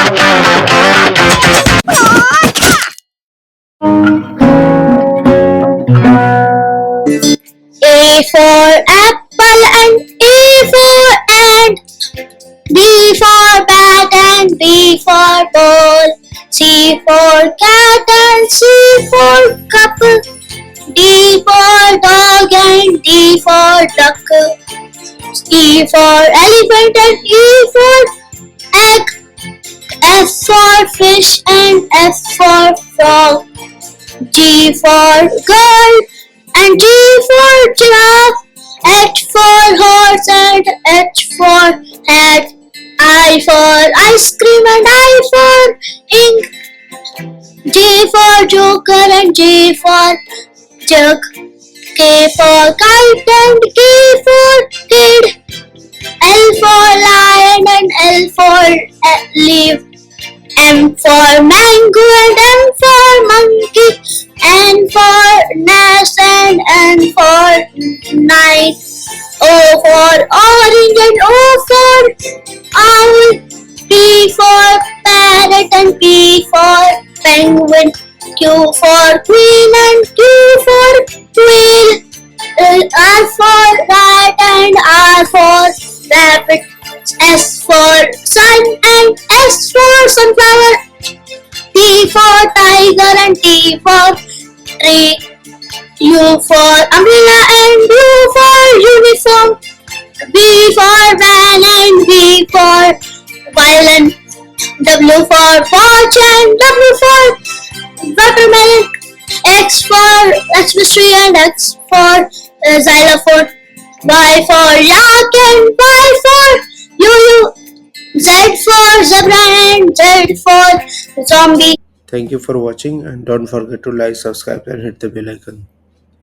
A for apple and A for ant. B for bat and B for ball. C for cat and C for cup. D for dog and D for duck. E for elephant and E for egg. F for fish and F for frog. G for girl and G for giraffe. H for horse and H for hat. I for ice cream and I for ink. J for joker and J for jug. K for kite and K for kid. L for lion and L for leaf. M for mango and M for monkey. N for nest and N for night. O for orange and O for owl. P for parrot and P for penguin. Q for queen and Q for quail. R for rat and R for rabbit. S for sun and S for sunflower. T for tiger and T for tree. U for umbrella and U for uniform. V for van and V for violin. W for watch and W for watermelon. X for Xmas tree and X for xylophone. Y for yak and Y for yo-yo. Z for zebra and Z for zombie. Thank you for watching, and don't forget to like, subscribe and hit the bell icon.